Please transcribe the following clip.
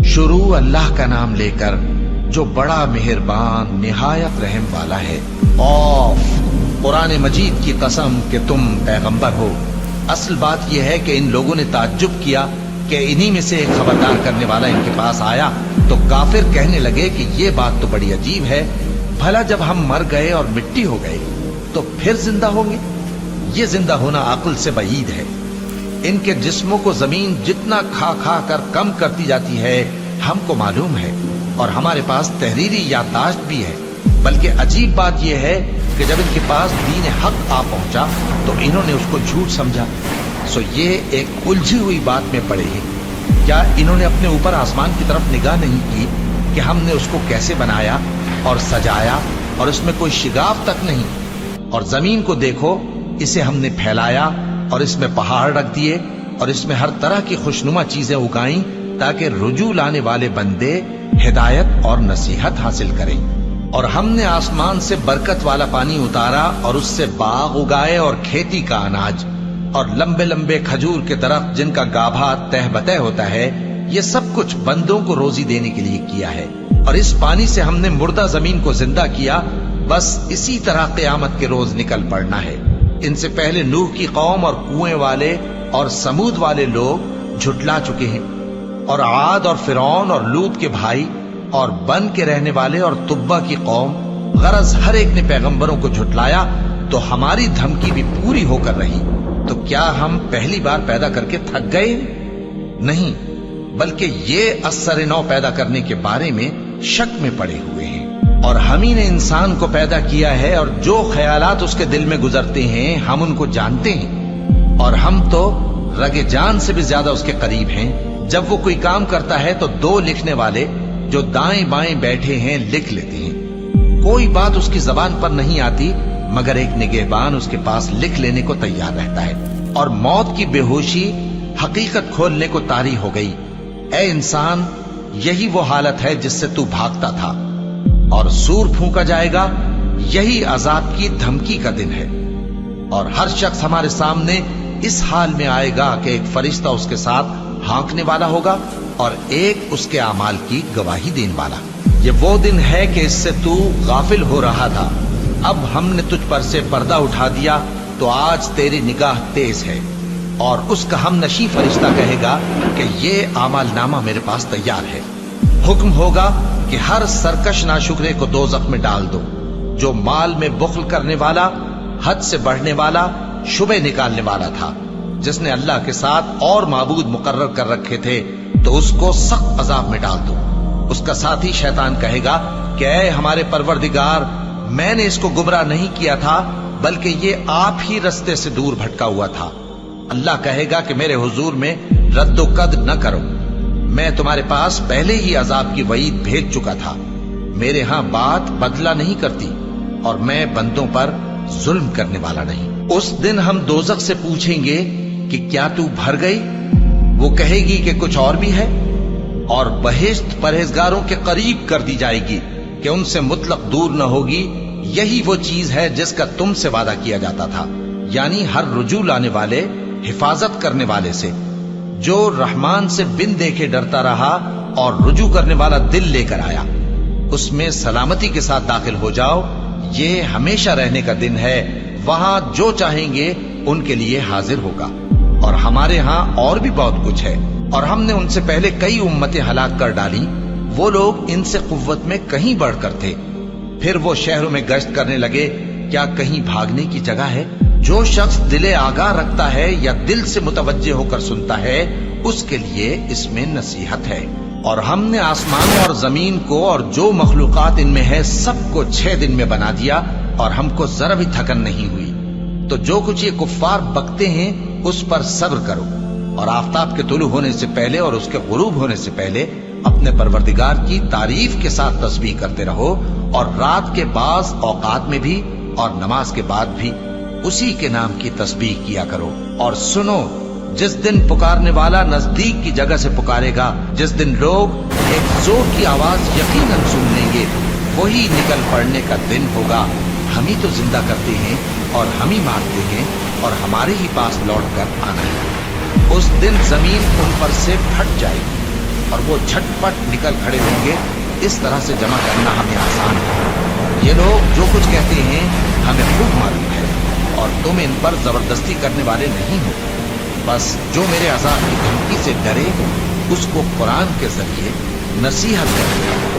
शुरू अल्लाह का नाम लेकर जो बड़ा मेहरबान निहायत रहम वाला है। और कुरान मजीद की कसम कि तुम पैगंबर हो। असल बात यह है कि इन लोगों ने ताज्जुब किया कि इन्हीं में से एक खबरदार करने वाला इनके पास आया, तो काफिर कहने लगे कि ये बात तो बड़ी अजीब है, भला जब हम मर गए और मिट्टी हो गए तो फिर जिंदा होंगे? ये जिंदा होना अक्ल से बईद है। इनके जिस्मों को जमीन जितना खा खा कर कम करती जाती है हमको मालूम है, और हमारे पास तहरीरी याददाश्त भी है। बल्कि अजीब बात यह है कि जब इनके पास दीन हक आ पहुंचा तो इन्होंने उसको झूठ समझा। सो ये एक उलझी हुई बात में पड़े हैं। क्या इन्होंने अपने ऊपर आसमान की तरफ निगाह नहीं की कि हमने उसको कैसे बनाया और सजाया, और इसमें कोई शिगाफ तक नहीं? और जमीन को देखो, इसे हमने फैलाया और इसमें पहाड़ रख दिए और इसमें हर तरह की खुशनुमा चीजें उगाई ताकि रुजू लाने वाले बंदे हिदायत और नसीहत हासिल करें। और हमने आसमान से बरकत वाला पानी उतारा और उससे बाग उगाए और खेती का अनाज और लंबे लंबे खजूर के दरख्त जिनका गाभा तह बतह होता है। ये सब कुछ बंदों को रोजी देने के लिए किया है। और इस पानी से हमने मुर्दा जमीन को जिंदा किया। बस इसी तरह क़यामत के रोज निकल पड़ना है। इनसे पहले नूह की कौम और कुएं वाले और समूद वाले लोग झुटला चुके हैं, और आद और फिरौन और लूत के भाई और बन के रहने वाले और तुब्बा की कौम, गरज हर एक ने पैगंबरों को झुटलाया, तो हमारी धमकी भी पूरी होकर रही। तो क्या हम पहली बार पैदा करके थक गए? नहीं, बल्कि ये असर नौ पैदा करने के बारे में शक में पड़े हुए हैं। और हम ही ने इंसान को पैदा किया है, और जो ख्यालात उसके दिल में गुजरते हैं हम उनको जानते हैं, और हम तो रगे जान से भी ज्यादा उसके करीब हैं। जब वो कोई काम करता है तो दो लिखने वाले जो दाएं बाएं बैठे हैं लिख लेते हैं। कोई बात उसकी जबान पर नहीं आती मगर एक निगहबान उसके पास लिख लेने को तैयार रहता है। और मौत की बेहोशी हकीकत खोलने को तारी हो गई। ए इंसान, यही वो हालत है जिससे तू भागता था, और सूर फूंका जाएगा, यही अजाब की धमकी का दिन है। और हर शख्स हमारे सामने इस हाल में आएगा कि एक फरिश्ता उसके साथ हाँकने वाला होगा और एक उसके अमाल की गवाही देने वाला। ये वो दिन है कि इससे तू गाफिल हो रहा था, अब हमने तुझ पर से पर्दा उठा दिया, तो आज तेरी निगाह तेज है। और उसका हम नशी फरिश्ता कहेगा कि ये अमाल नामा मेरे पास तैयार है। हुक्म होगा कि हर सरकश नाशुक्रे को दोज़ख में डाल दो, जो माल में बुख्ल करने वाला, हद से बढ़ने वाला, शुबे निकालने वाला था, जिसने अल्लाह के साथ और माबूद मुकर्रर कर रखे थे, तो उसको सख्त अजाब में डाल दो। उसका साथी शैतान कहेगा कि ऐ हमारे परवरदिगार, मैंने इसको गुमराह नहीं किया था, बल्कि ये आप ही रस्ते से दूर भटका हुआ था। अल्लाह कहेगा कि मेरे हुजूर में रद्दो-कद न करो, मैं तुम्हारे पास पहले ही अजाब की वईद भेज चुका था। मेरे यहां बात बदला नहीं करती, और मैं बंदों पर जुल्म करने वाला नहीं। उस दिन हम दोज़ख से पूछेंगे कि क्या तू भर गई? वो कहेगी कि कुछ और भी है। और बहिश्त परहेजगारों के करीब कर दी जाएगी कि उनसे मुतलक दूर न होगी। यही वो चीज है जिसका तुमसे वादा किया जाता था, यानी हर रुजू लाने वाले, हिफाजत करने वाले से, जो रहमान से बिन देखे डरता रहा और रुजू करने वाला दिल लेकर आया, उसमें सलामती के साथ दाखिल हो जाओ। ये हमेशा रहने का दिन है, वहां जो चाहेंगे उनके लिए हाजिर होगा। और हमारे यहाँ और भी बहुत कुछ है, और हमने उनसे पहले कई उम्मतें हलाक कर डाली। वो लोग इनसे कुव्वत में कहीं बढ़कर थे। फिर वो शहरों में गश्त करने लगे, क्या कहीं भागने की जगह है? जो शख्स दिले आगाह रखता है या दिल से मुतवज्जे होकर सुनता है, उसके लिए इसमें नसीहत है। और हमने आसमान और जमीन को और जो मखलूकात इनमें है सबको 6 दिन में बना दिया, और हमको जरा भी थकन नहीं हुई। तो जो कुछ ये कुफ्फार बकते हैं उस पर सब्र करो, और आफताब के तुलू होने से पहले और उसके गुरूब होने से पहले अपने परवरदिगार की तारीफ के साथ तस्बीह करते रहो, और रात के बाज़ औकात में भी और नमाज के बाद भी उसी के नाम की तस्बीह किया करो। और सुनो, जिस दिन पुकारने वाला नजदीक की जगह से पुकारेगा, जिस दिन लोग एक जोर की आवाज यकीनन सुन लेंगे, वही निकल पड़ने का दिन होगा। हम ही तो जिंदा करते हैं और हम ही मारते हैं, और हमारे ही पास लौट कर आना है। उस दिन जमीन उन पर से फट जाएगी اور وہ झटपट निकल खड़े होंगे। इस तरह से जमा करना हमें आसान है। ये लोग जो कुछ कहते हैं हमें खूब मालूम है और तुम इन पर जबरदस्ती करने वाले नहीं हो। बस जो मेरे अज़ाब की धमकी से डरे उसको कुरान के जरिए नसीहत करेगा।